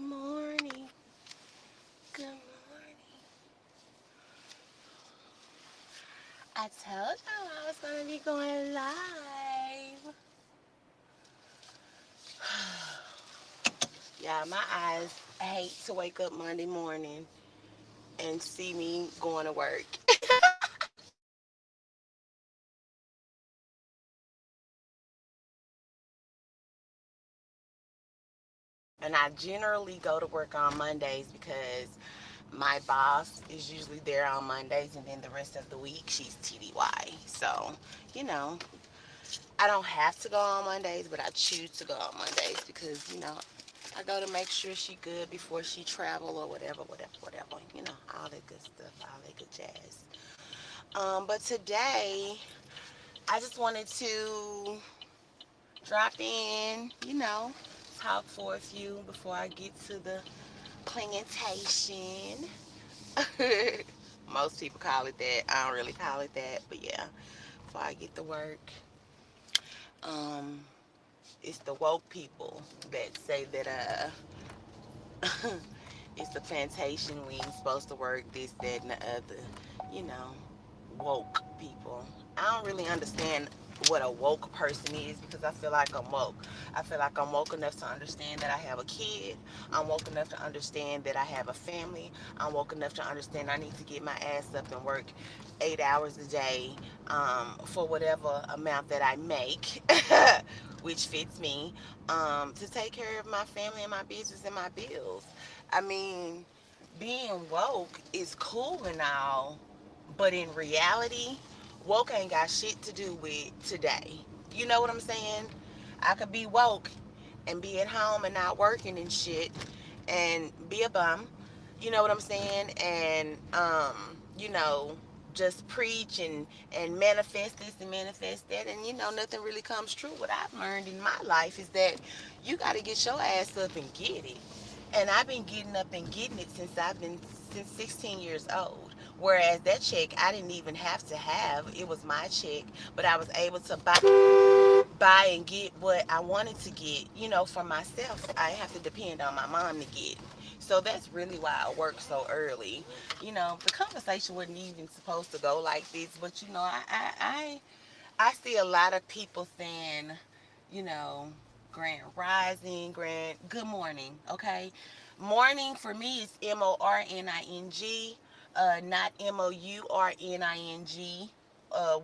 morning. Good morning. I told y'all I was gonna be going live. Yeah, my eyes hate to wake up Monday morning and see me going to work. And I generally go to work on Mondays because my boss is usually there on Mondays, and then the rest of the week she's TDY. So, you know, I don't have to go on Mondays, but I choose to go on Mondays because, I go to make sure she good before she travel or whatever, whatever, whatever. All that good stuff, all that good jazz. But today, I just wanted to drop in, talk for a few before I get to the plantation. Most people call it that. I don't really call it that, but yeah, before I get to work. Um, it's the woke people that say that it's the plantation, we ain't supposed to work this, that, and the other. You know, woke people. I don't really understand what a woke person is because I feel like I'm woke. I feel like I'm woke enough to understand that I have a kid. I'm woke enough to understand that I have a family. I'm woke enough to understand I need to get my ass up and work 8 hours a day for whatever amount that I make, which fits me, to take care of my family and my business and my bills. I mean, being woke is cool and all, but in reality, woke ain't got shit to do with today. You know what I'm saying? I could be woke and be at home and not working and shit and be a bum. You know what I'm saying? And just preach and manifest this and manifest that, and nothing really comes true. What I've learned in my life is that you got to get your ass up and get it. And I've been getting up and getting it since 16 years old. Whereas that check I didn't even have to have. It was my check, but I was able to buy and get what I wanted to get, for myself. I have to depend on my mom to get. So that's really why I work so early. The conversation wasn't even supposed to go like this, but I see a lot of people saying, you know, grand rising, grand good morning, okay? Morning for me is morning, not mourning,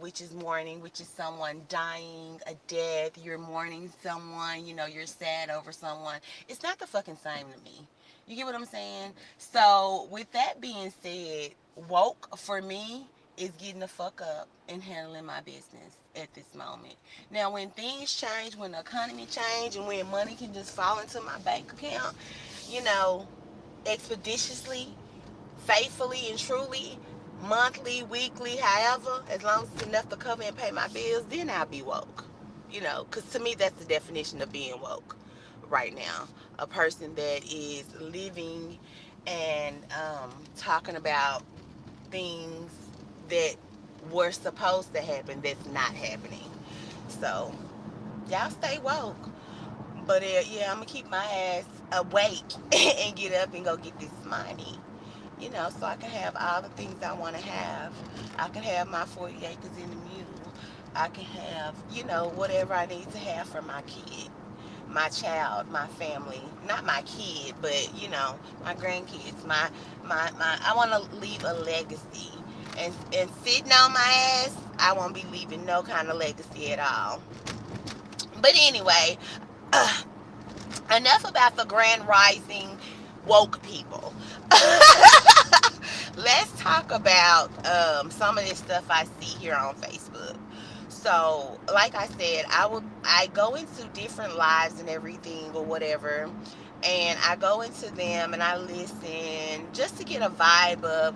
which is mourning, which is someone dying, a death. You're mourning someone, you're sad over someone. It's not the fucking same to me. You get what I'm saying? So, with that being said, woke for me is getting the fuck up and handling my business at this moment. Now, when things change, when the economy change, and when money can just fall into my bank account, you know, expeditiously, faithfully, and truly, monthly, weekly, however, as long as it's enough to cover and pay my bills, then I'll be woke. Because to me, that's the definition of being woke right now. A person that is living and talking about things that were supposed to happen that's not happening. So, y'all stay woke. But yeah, I'm gonna keep my ass awake and get up and go get this money. So I can have all the things I want to have. I can have my 40 acres in the mule. I can have, whatever I need to have for my kid, my child, my family. Not my kid, but my grandkids. I want to leave a legacy. And sitting on my ass, I won't be leaving no kind of legacy at all. But anyway, enough about the grand rising woke people. Let's talk about some of this stuff I see here on Facebook. So, like I said, I go into different lives and everything or whatever, and I go into them and I listen just to get a vibe of,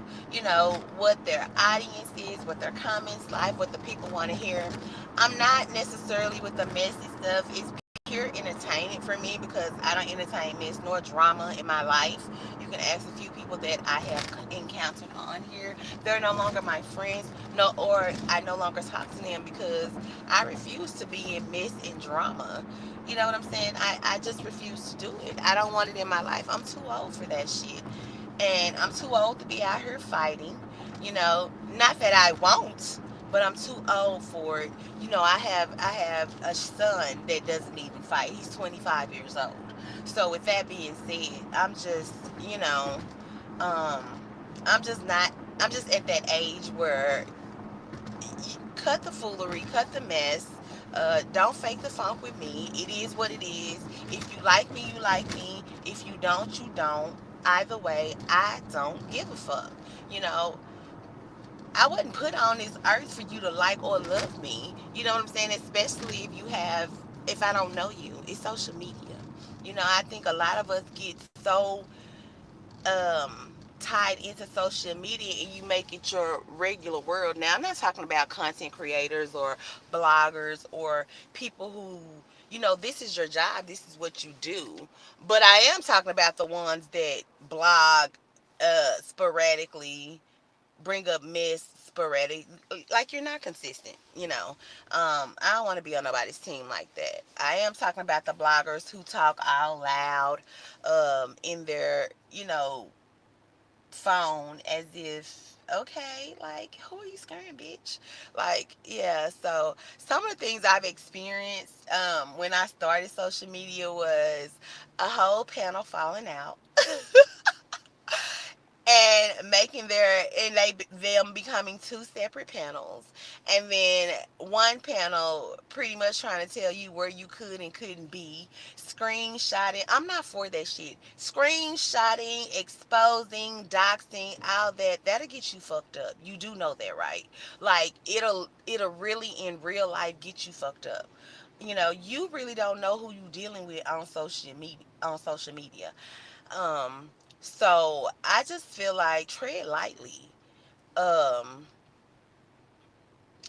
what their audience is, what their comments like, what the people want to hear. I'm not necessarily with the messy stuff. It's pure entertainment for me because I don't entertain myths nor drama in my life. You can ask a few people that I have encountered on here. They're no longer my friends, no, or I no longer talk to them because I refuse to be in myths and drama. You know what I'm saying? I just refuse to do it. I don't want it in my life. I'm too old for that shit. And I'm too old to be out here fighting. You know, not that I won't, but I'm too old for it. You know, I have a son that doesn't even fight. He's 25 years old. So with that being said, I'm just, you know, um, I'm just not. I'm just at that age where cut the foolery, cut the mess. Don't fake the funk with me. It is what it is. If you like me, you like me. If you don't, you don't. Either way, I don't give a fuck. You know, I wasn't put on this earth for you to like or love me. You know what I'm saying? Especially if I don't know you. It's social media. You know, I think a lot of us get so tied into social media and you make it your regular world. Now, I'm not talking about content creators or bloggers or people who, you know, this is your job, this is what you do. But I am talking about the ones that blog sporadically, bring up mess sporadic, like you're not consistent, you know. I don't want to be on nobody's team like that. I am talking about the bloggers who talk out loud in their, you know, phone as if, okay, like, who are you scaring, bitch? Like, yeah. So some of the things I've experienced when I started social media was a whole panel falling out. And making them becoming two separate panels, and then one panel pretty much trying to tell you where you could and couldn't be, screenshotting. I'm not for that shit. Screenshotting, exposing, doxing, all that'll get you fucked up. You do know that, right? Like, it'll really in real life get you fucked up. You know, you really don't know who you dealing with on social media. um, so I just feel like tread lightly. Um,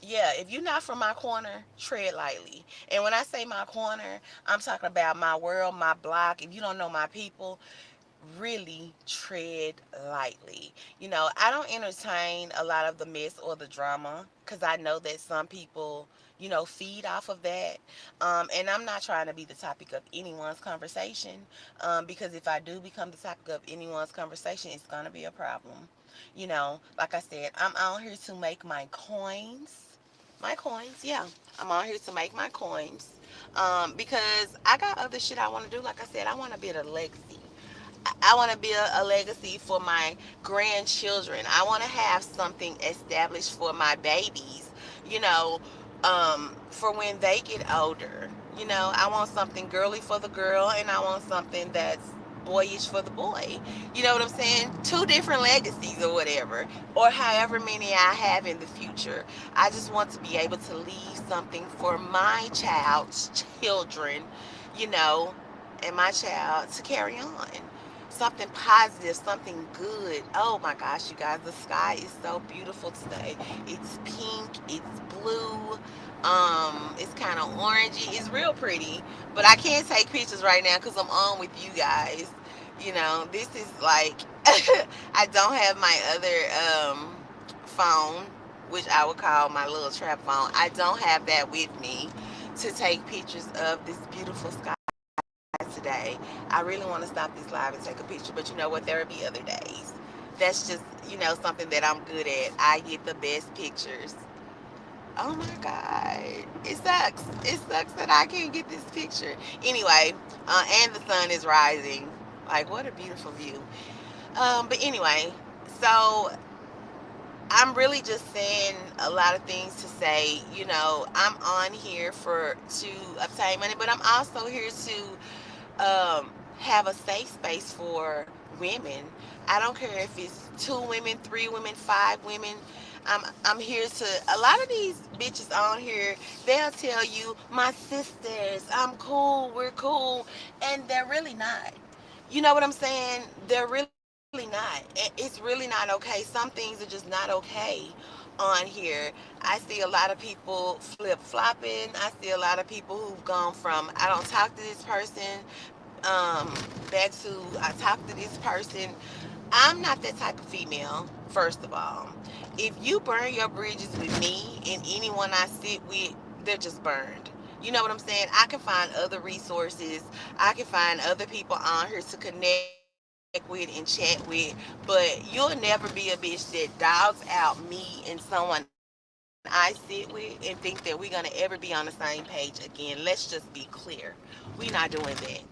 yeah, if you're not from my corner, tread lightly. And when I say my corner, I'm talking about my world, my block. If you don't know my people, really tread lightly. You know, I don't entertain a lot of the mess or the drama because I know that some people, you know, feed off of that. And I'm not trying to be the topic of anyone's conversation, because if I do become the topic of anyone's conversation, it's going to be a problem. You know, like I said, I'm out here to make my coins. My coins, yeah. I'm out here to make my coins. Because I got other shit I want to do. Like I said, I want to build a legacy. I want to build a legacy for my grandchildren. I want to have something established for my babies, you know, for when they get older. You know, I want something girly for the girl, and I want something that's boyish for the boy. You know what I'm saying? Two different legacies or whatever, or however many I have in the future. I just want to be able to leave something for my child's children, you know, and my child to carry on. Something positive, something good. Oh my gosh, you guys, the sky is so beautiful today. It's pink, it's blue, it's kind of orangey. It's real pretty, but I can't take pictures right now because I'm on with you guys. You know, this is like I don't have my other phone, which I would call my little trap phone. I don't have that with me to take pictures of this beautiful sky today. I really want to stop this live and take a picture, but you know what? There will be other days. That's just, you know, something that I'm good at. I get the best pictures. Oh my God. It sucks. It sucks that I can't get this picture. Anyway, and the sun is rising. Like, what a beautiful view. But anyway, so I'm really just saying a lot of things to say, you know, I'm on here to obtain money, but I'm also here to have a safe space for women. I don't care if it's 2 women, 3 women, 5 women. I'm here to. A lot of these bitches on here, they'll tell you, my sisters, I'm cool, we're cool, and they're really not. You know what I'm saying? They're really not. It's really not okay. Some things are just not okay. on here. I see a lot of people flip flopping. I see a lot of people who've gone from I don't talk to this person um, back to I talk to this person. I'm not that type of female, first of all. If you burn your bridges with me and anyone I sit with, they're just burned. You know what I'm saying? I can find other resources. I can find other people on here to connect with and chat with, but you'll never be a bitch that dogs out me and someone I sit with and think that we're gonna ever be on the same page again. Let's just be clear. We're not doing that.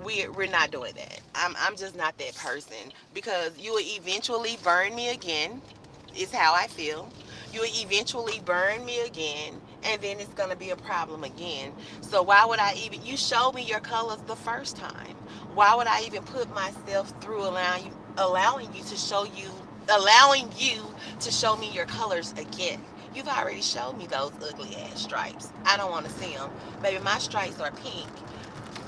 We're not doing that. I'm just not that person because you will eventually burn me again. Is how I feel. You will eventually burn me again, and then it's gonna be a problem again. So why would I even? You showed me your colors the first time. Why would I even put myself through allowing you to show you, allowing you to show me your colors again? You've already showed me those ugly ass stripes. I don't want to see them. Baby, my stripes are pink,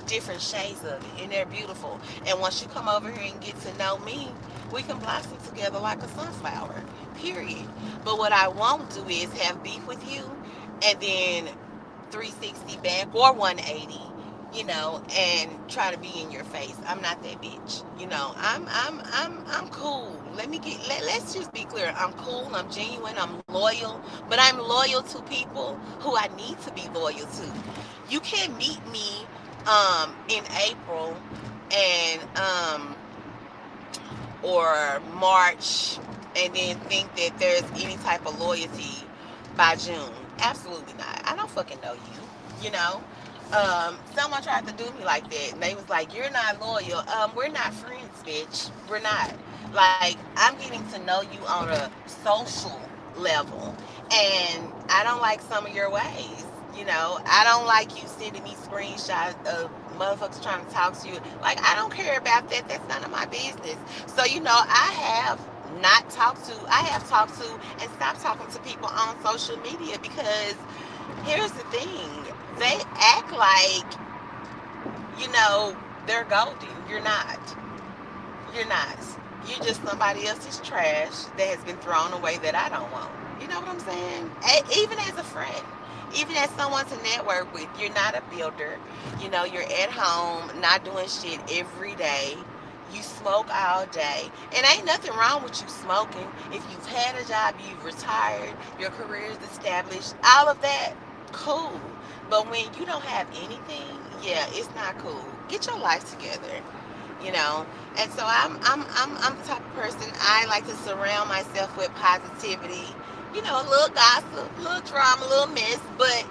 different shades of it, and they're beautiful. And once you come over here and get to know me, we can blossom together like a sunflower. Period. But what I won't do is have beef with you and then 360 back or 180, and try to be in your face. I'm not that bitch. I'm cool. Let's just be clear. I'm cool, I'm genuine, I'm loyal, but I'm loyal to people who I need to be loyal to. You can't meet me in April and or March and then think that there's any type of loyalty by June. Absolutely not. I don't fucking know you. Someone tried to do me like that, and they was like, "You're not loyal." We're not friends, bitch. We're not. Like, I'm getting to know you on a social level, and I don't like some of your ways. I don't like you sending me screenshots of motherfuckers trying to talk to you. Like, I don't care about that. That's none of my business. So, I have talked to and stopped talking to people on social media because here's the thing. They act like, you know, they're golden. You're not. You're not. You're just somebody else's trash that has been thrown away that I don't want. You know what I'm saying? Even as a friend, even as someone to network with, you're not a builder. You're at home, not doing shit every day. You smoke all day. And ain't nothing wrong with you smoking. If you've had a job, you've retired, your career is established, all of that, cool. But when you don't have anything, yeah, it's not cool. Get your life together. you know. And so I'm the type of person, I like to surround myself with positivity. A little gossip, a little drama, a little mess, but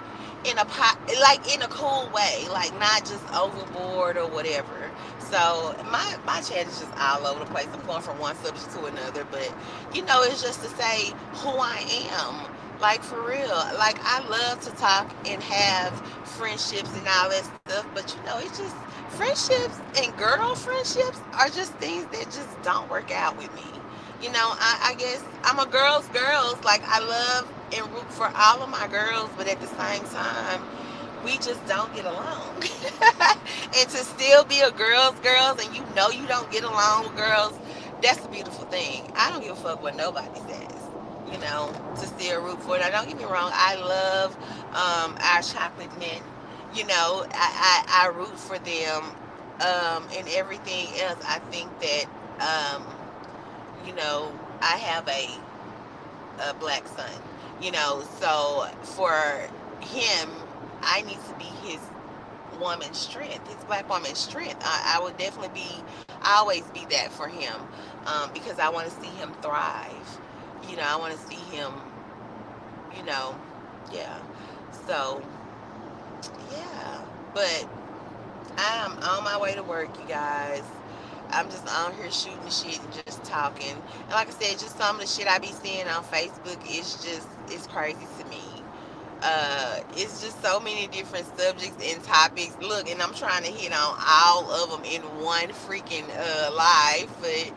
like in a cool way, like not just overboard or whatever. So my chat is just all over the place. I'm going from one subject to another, but it's just to say who I am. Like, for real. Like, I love to talk and have friendships and all that stuff, but it's just friendships and girl friendships are just things that just don't work out with me. I guess I'm a girls. Like, I love and root for all of my girls, but at the same time, we just don't get along. And to still be a girls, and you don't get along with girls, that's a beautiful thing. I don't give a fuck what nobody says. To still root for it. Now, don't get me wrong. I love our chocolate men. I root for them, and everything else. I think that I have a black son. So for him, I need to be his woman's strength, his black woman's strength. I would definitely I always be that for him, because I want to see him thrive. I want to see him, you know, yeah. So, yeah. But I'm on my way to work, you guys. I'm just on here shooting shit and just talking. And like I said, just some of the shit I be seeing on Facebook it's crazy to me. It's just so many different subjects and topics. Look, and I'm trying to hit on all of them in one freaking live, but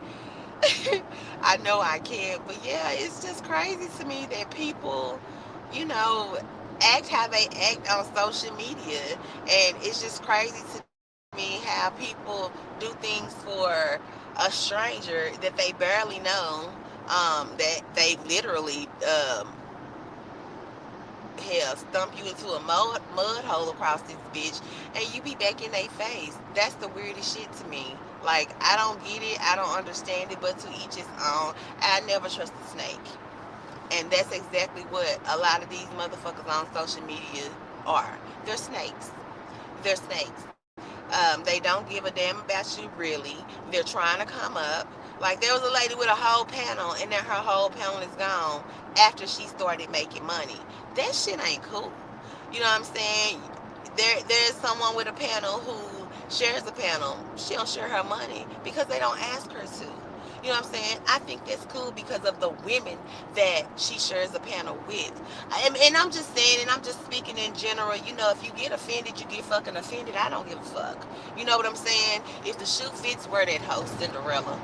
I know I can't. But yeah, it's just crazy to me that people, you know, act how they act on social media. And it's just crazy to me how people do things for a stranger that they barely know, that they literally hell stump you into a mud hole across this bitch, and you be back in their face. That's the weirdest shit to me. Like, I don't get it, I don't understand it, but to each his own. I never trust a snake. And that's exactly what a lot of these motherfuckers on social media are. They're snakes. They're snakes. They don't give a damn about you, really. They're trying to come up. Like, there was a lady with a whole panel, and then her whole panel is gone after she started making money. That shit ain't cool. You know what I'm saying? There's someone with a panel who shares a panel. She don't share her money because they don't ask her to. You know what I'm saying? I think that's cool because of the women that she shares a panel with. And I'm just saying, and I'm just speaking in general, you know, if you get offended, you get fucking offended. I don't give a fuck. You know what I'm saying? If the shoe fits, wear that hoe, Cinderella.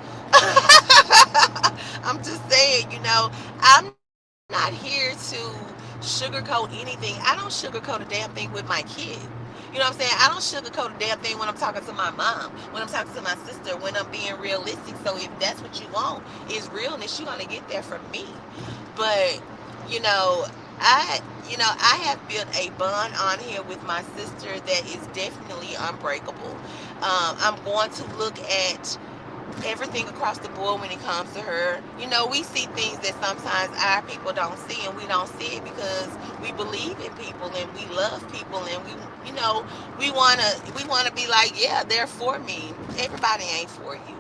I'm just saying, you know, I'm not here to sugarcoat anything. I don't sugarcoat a damn thing with my kid. You know what I'm saying? I don't sugarcoat a damn thing when I'm talking to my mom, when I'm talking to my sister, when I'm being realistic. So if that's what you want, is realness, you're gonna get there from me. But you know, I I have built a bond on here with my sister that is definitely unbreakable. I'm going to look at everything across the board when it comes to her. You know, we see things that sometimes our people don't see, and we don't see it because we believe in people and we love people, and you know, we wanna be like, yeah, they're for me. Everybody ain't for you.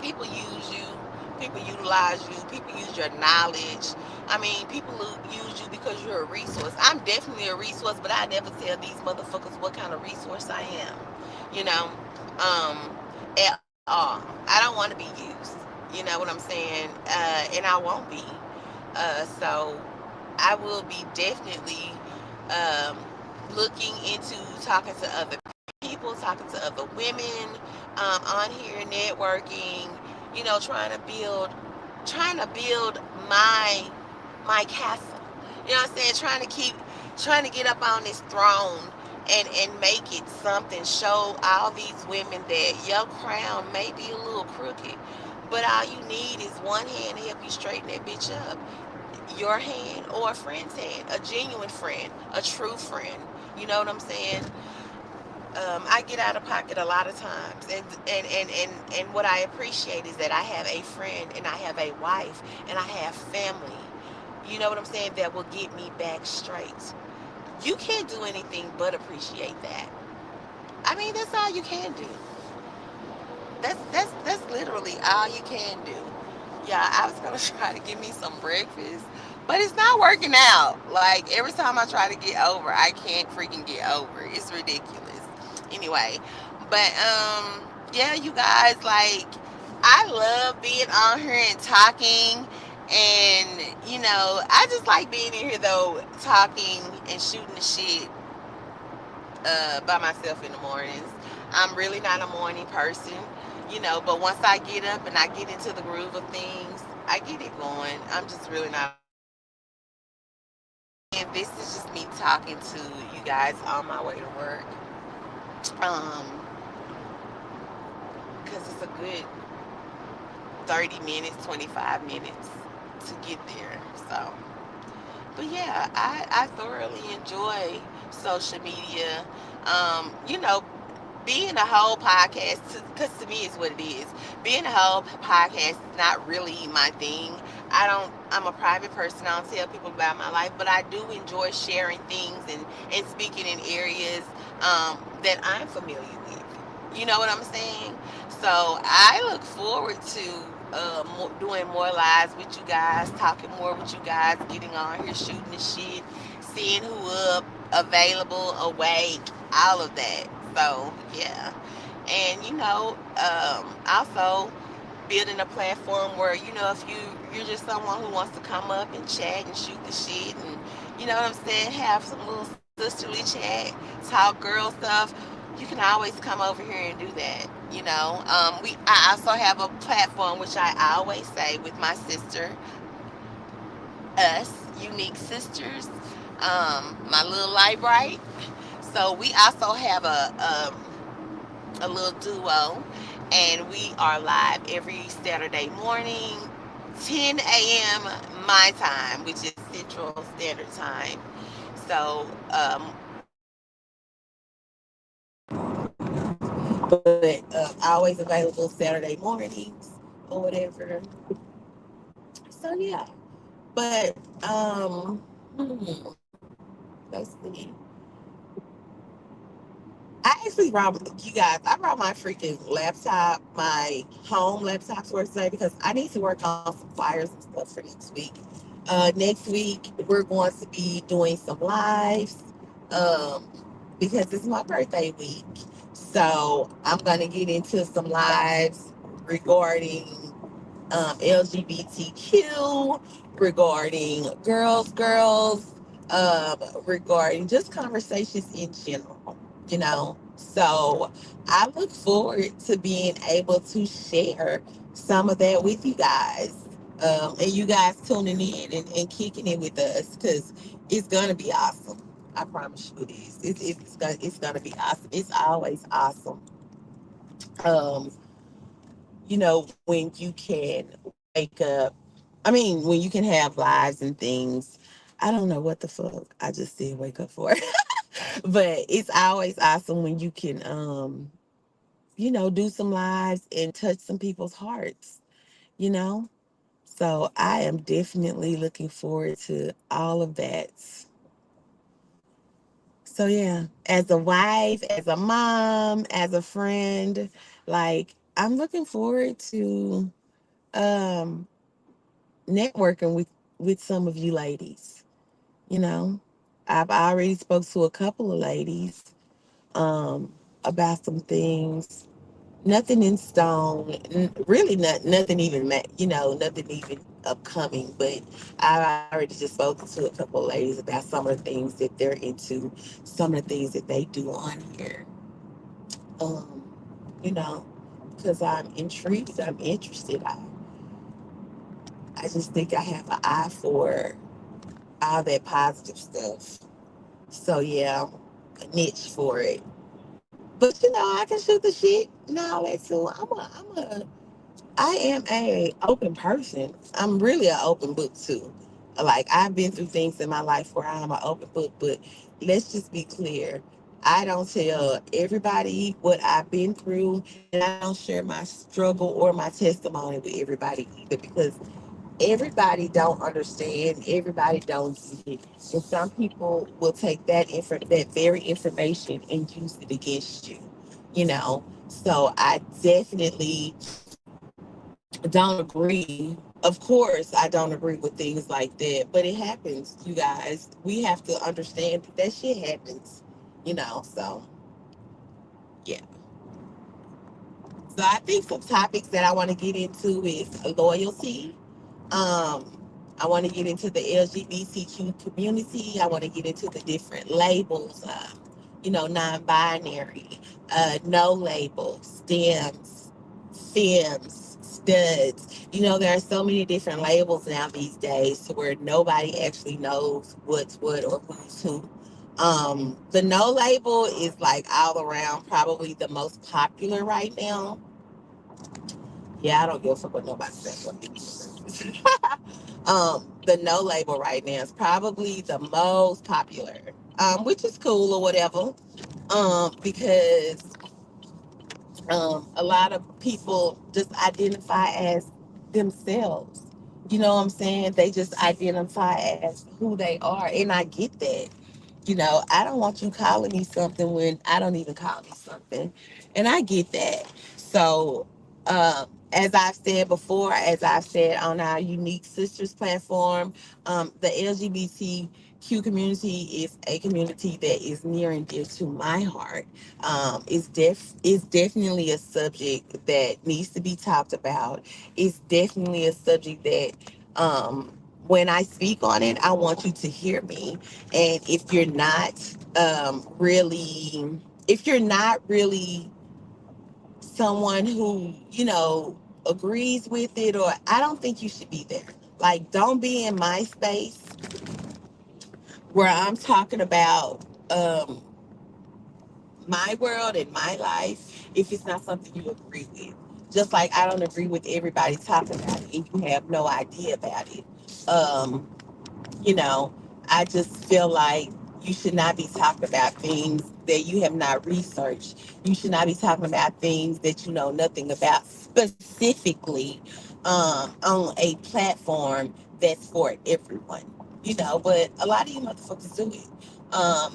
People use you. People utilize you. People use your knowledge. I mean, people use you because you're a resource. I'm definitely a resource, but I never tell these motherfuckers what kind of resource I am. You know, at all. I don't want to be used. You know what I'm saying? And I won't be. So I will be definitely um, looking into talking to other people, talking to other women on here, networking. You know, trying to build my my castle. You know what I'm saying? Trying to get up on this throne and make it something. Show all these women that your crown may be a little crooked, but all you need is one hand to help you straighten that bitch up. Your hand or a friend's hand, a genuine friend, a true friend. You know what I'm saying? I get out of pocket a lot of times, and what I appreciate is that I have a friend, and I have a wife, and I have family. You know what I'm saying? That will get me back straight. You can't do anything but appreciate that. I mean, that's all you can do. That's literally all you can do. Yeah, I was gonna try to get me some breakfast, but it's not working out. Like, every time I try to get over, I can't freaking get over. It's ridiculous. Anyway, but yeah, you guys, like, I love being on here and talking, and you know, I just like being in here though, talking and shooting the shit by myself in the mornings. I'm really not a morning person, you know, but once I get up and I get into the groove of things, I get it going. I'm just really not a morning person. And this is just me talking to you guys on my way to work. Um, because it's a good 30 minutes, 25 minutes to get there. So, but yeah, I thoroughly enjoy social media. You know, being a whole podcast, because to me is what it is. Being a whole podcast is not really my thing. I'm a private person. I don't tell people about my life, but I do enjoy sharing things and speaking in areas that I'm familiar with. You know what I'm saying? So I look forward to doing more lives with you guys, talking more with you guys, getting on here, shooting the shit, seeing who up, available, awake, all of that. So yeah, and you know, also building a platform where, you know, if you're just someone who wants to come up and chat and shoot the shit, and you know what I'm saying, have some little sisterly chat, talk girl stuff, you can always come over here and do that. You know, I also have a platform which I always say with my sister, us unique sisters, my little light bright. So we also have a little duo, and we are live every Saturday morning 10 a.m. my time, which is Central Standard Time. So, but always available Saturday mornings or whatever. So yeah, but let's see. I actually brought you guys. I brought my freaking laptop, my home laptop to work today because I need to work on some flyers and stuff for next week. Next week we're going to be doing some lives um, because it's my birthday week. So I'm going to get into some lives regarding LGBTQ, regarding girls, regarding just conversations in general, you know. So I look forward to being able to share some of that with you guys. And you guys tuning in and kicking it with us because it's going to be awesome. I promise you it is. It's gonna be awesome. It's always awesome. Um, when you can wake up. I mean, when you can have lives and things. I don't know what the fuck I just did wake up for. But it's always awesome when you can do some lives and touch some people's hearts, you know? So I am definitely looking forward to all of that. So yeah, as a wife, as a mom, as a friend, like I'm looking forward to um networking with some of you ladies. You know, I've already spoke to a couple of ladies about some things. Nothing in stone, really nothing even nothing even upcoming. But I already just spoken to a couple of ladies about some of the things that they're into, some of the things that they do on here. Um, you know, because I'm intrigued, I'm interested. I just think I have an eye for all that positive stuff. So yeah, a niche for it. But I can shoot the shit and all that too. I am a open person. I'm really an open book too. Like I've been through things in my life where I'm an open book, but let's just be clear. I don't tell everybody what I've been through, and I don't share my struggle or my testimony with everybody either because everybody don't understand, everybody don't get it. And some people will take that very information and use it against you, you know. So I definitely don't agree. Of course, I don't agree with things like that, but it happens, you guys. We have to understand that shit happens, you know. So yeah. So I think some topics that I want to get into is loyalty. Um, I want to get into the LGBTQ community. I want to get into the different labels, non-binary, no labels, stems, femmes, studs. There are so many different labels now these days to where nobody actually knows what's what or who's who. The no label is like all around probably the most popular right now. Yeah, I don't give a fuck what nobody says. The no label right now is probably the most popular, which is cool or whatever. Because a lot of people just identify as themselves. You know what I'm saying? They just identify as who they are, and I get that. I don't want you calling me something when I don't even call me something. And I get that. So, as I've said before, as I've said on our Unique Sisters platform, the LGBTQ community is a community that is near and dear to my heart. It's definitely a subject that needs to be talked about. It's definitely a subject that when I speak on it, I want you to hear me. And if you're not really someone who, agrees with it, or I don't think you should be there. Like, don't be in my space where I'm talking about my world and my life if it's not something you agree with. Just like I don't agree with everybody talking about it and you have no idea about it. Um, you know, I just feel like you should not be talking about things that you have not researched. You should not be talking about things that you know nothing about, specifically on a platform that's for everyone. But a lot of you motherfuckers do it.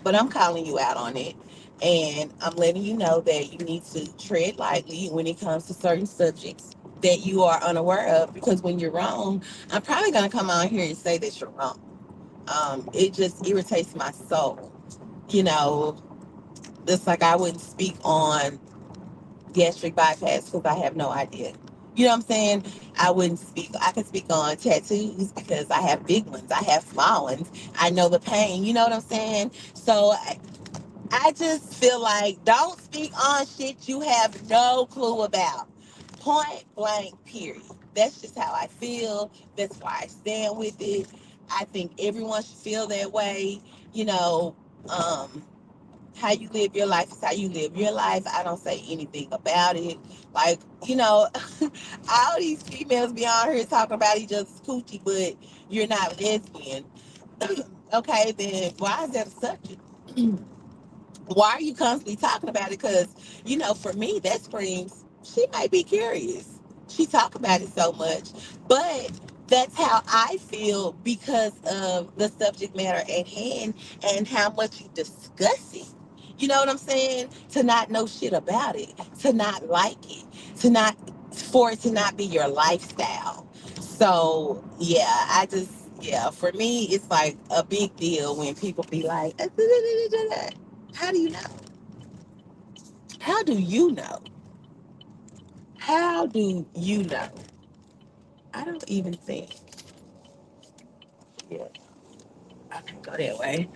But I'm calling you out on it. And I'm letting you know that you need to tread lightly when it comes to certain subjects that you are unaware of, because when you're wrong, I'm probably going to come on here and say that you're wrong. It just irritates my soul. You know, it's like I wouldn't speak on gastric bypass because I have no idea. You know what I'm saying? I wouldn't speak. I can speak on tattoos because I have big ones. I have small ones. I know the pain. You know what I'm saying? So I just feel like don't speak on shit you have no clue about. Point blank, period. That's just how I feel. That's why I stand with it. I think everyone should feel that way. You know, um, how you live your life is how you live your life. I don't say anything about it. Like, all these females be on here talking about each other's coochie, but you're not lesbian. Okay, then why is that a subject? Why are you constantly talking about it? Because, for me, that screams she might be curious. She talk about it so much, but that's how I feel because of the subject matter at hand and how much you discuss it. You know what I'm saying? To not know shit about it, to not like it, to not for it to not be your lifestyle. So yeah, yeah, for me it's like a big deal when people be like, how do you know? How do you know? How do you know? I don't even think. Yeah, I can go that way.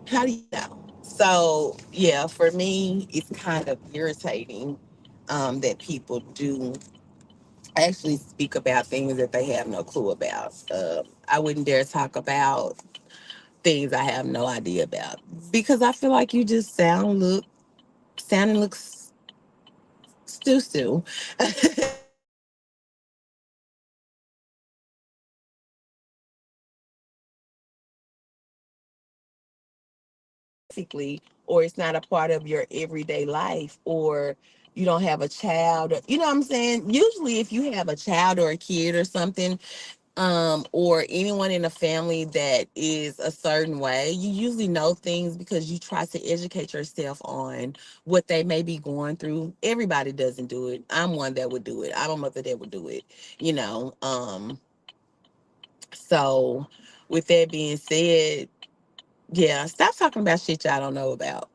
How do you know? So, yeah, for me, it's kind of irritating that people do actually speak about things that they have no clue about. I wouldn't dare talk about things I have no idea about because I feel like you just sound and looks stew. Basically, or it's not a part of your everyday life, or you don't have a child, you know what I'm saying? Usually if you have a child or a kid or something, or anyone in a family that is a certain way, you usually know things because you try to educate yourself on what they may be going through. Everybody doesn't do it. I'm one that would do it. I'm a mother that would do it, you know. So with that being said, yeah, stop talking about shit y'all don't know about.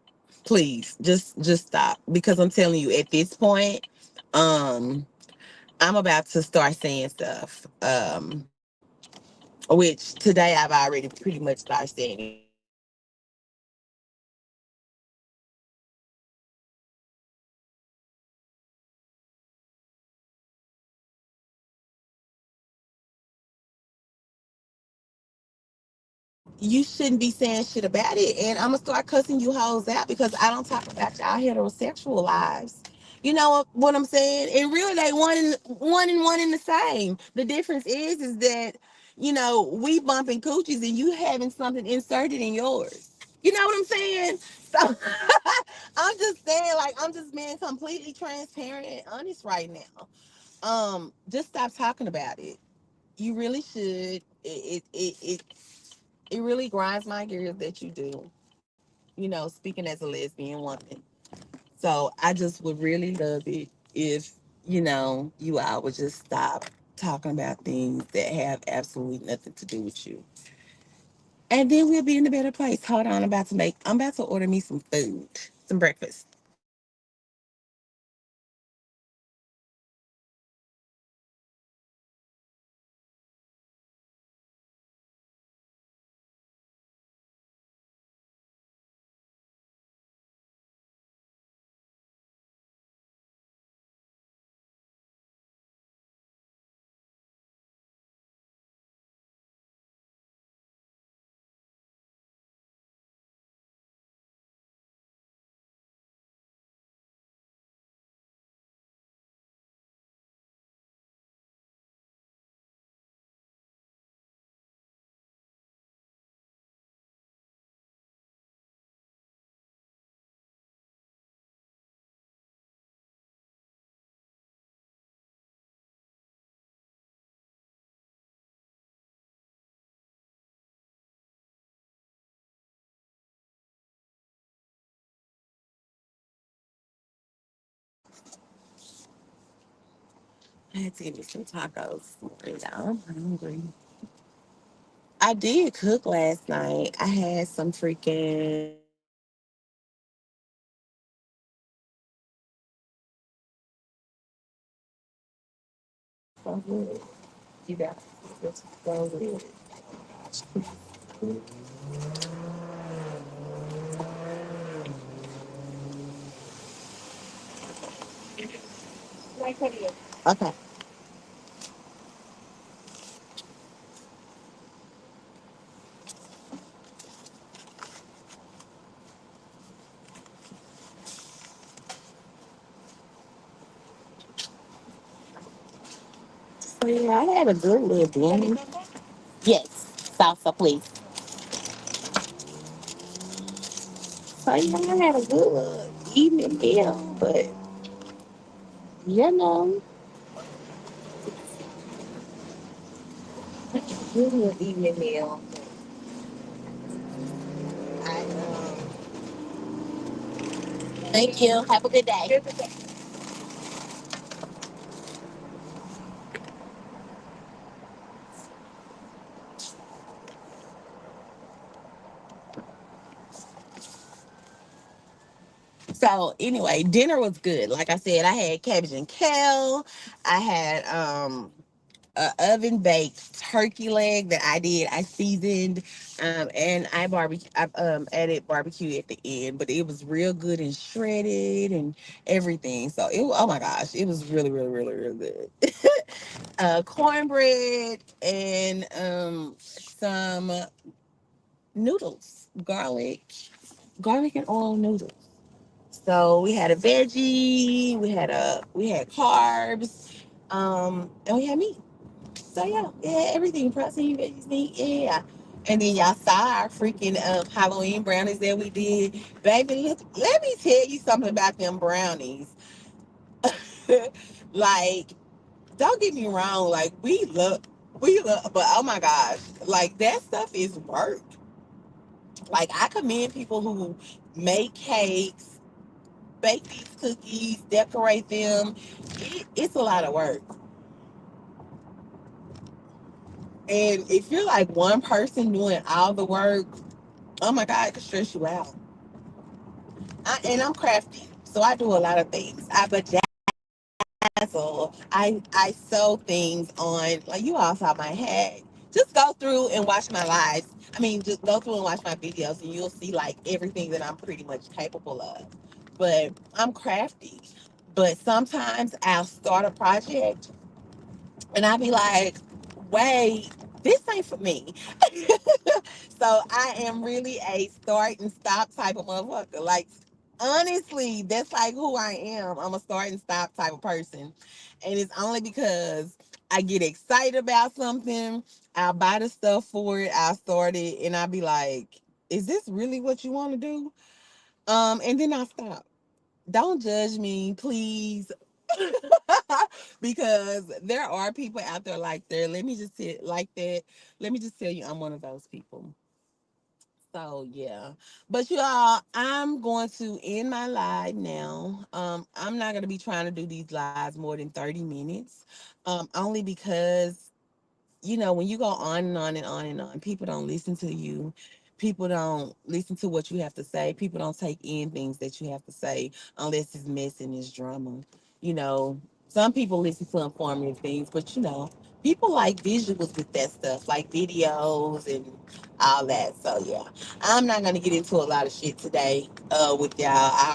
Please, just stop. Because I'm telling you, at this point, um, I'm about to start saying stuff. Which today I've already pretty much started saying it. You shouldn't be saying shit about it. And I'm gonna start cussing you hoes out because I don't talk about y'all heterosexual lives. You know what I'm saying? And really they one in the same. The difference is that, we bumping coochies and you having something inserted in yours. You know what I'm saying? So I'm just saying, like, I'm just being completely transparent and honest right now. Just stop talking about it. You really should. It really grinds my gears that you do. Speaking as a lesbian woman. So I just would really love it if you all would just stop talking about things that have absolutely nothing to do with you. And then we'll be in a better place. Hold on, I'm about to order me some food, some breakfast. I had to get me some tacos. Y'all, I'm hungry. I did cook last night. I had some freaking so good. You got it's so good. Okay. So yeah, I had a good little dinner. Yes, salsa, please. So yeah, I had a good evening meal, but you know, good little evening meal. Thank you. Have a good day. So anyway, dinner was good. Like I said, I had cabbage and kale. I had a oven baked turkey leg that I did. I seasoned, and I added barbecue at the end, but it was real good and shredded and everything. So oh my gosh, it was really really really really good. Cornbread and some noodles, garlic and oil noodles. So we had a veggie, we had carbs, and we had meat. So yeah, everything, protein, veggies, meat, yeah. And then y'all saw our freaking Halloween brownies that we did. Baby, look, let me tell you something about them brownies. Like, don't get me wrong, like we love, but oh my gosh, like that stuff is work. Like I commend people who make cakes, bake these cookies, decorate them. It's a lot of work. And if you're like one person doing all the work, oh my God, it can stress you out. And I'm crafty, so I do a lot of things. I bedazzle. I sew things on. Like you all saw my hat. Just go through and watch my lives. I mean, just go through and watch my videos, and you'll see like everything that I'm pretty much capable of. But I'm crafty. But sometimes I'll start a project and I'll be like, wait, this ain't for me. So I am really a start and stop type of motherfucker. Like, honestly, that's like who I am. I'm a start and stop type of person. And it's only because I get excited about something, I'll buy the stuff for it, I'll start it, and I'll be like, is this really what you want to do? And then I'll stop. Don't judge me, please. Because there are people out there like that. Let me just say like that. Let me just tell you, I'm one of those people. So yeah. But you all, I'm going to end my live now. I'm not gonna be trying to do these lives more than 30 minutes. Only because when you go on and on and on and on, people don't listen to you. People don't listen to what you have to say. People don't take in things that you have to say unless it's mess and it's drama. You know, some people listen to informative things, but people like visuals with that stuff, like videos and all that. So yeah, I'm not gonna get into a lot of shit today with y'all. I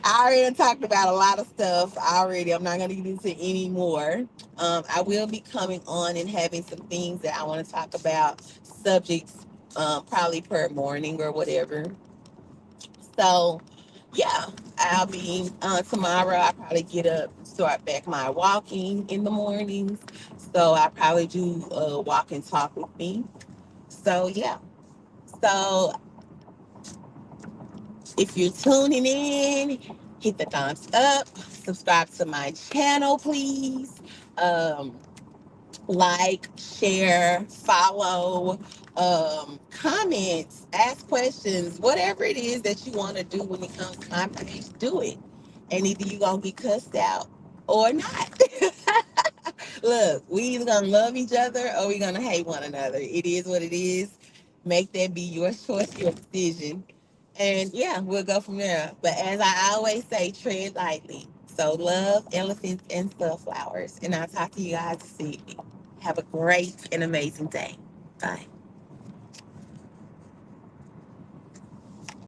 already talked about a lot of stuff already. I'm not gonna get into any more. I will be coming on and having some things that I want to talk about, subjects, probably per morning or whatever. So, yeah, I'll be tomorrow. I probably get up, start back my walking in the mornings. So I probably do walk and talk with me. So yeah. So if you're tuning in, hit the thumbs up, subscribe to my channel, please. Um, like, share, follow, comments, ask questions, whatever it is that you want to do when it comes to confirmation, do it. And either you're going to get cussed out or not. Look, we either gonna love each other or we gonna hate one another. It is what it is. Make that be your choice, your decision. And yeah, we'll go from there. But as I always say, tread lightly. So love, elephants, and sunflowers. And I'll talk to you guys this evening. Have a great and amazing day. Bye.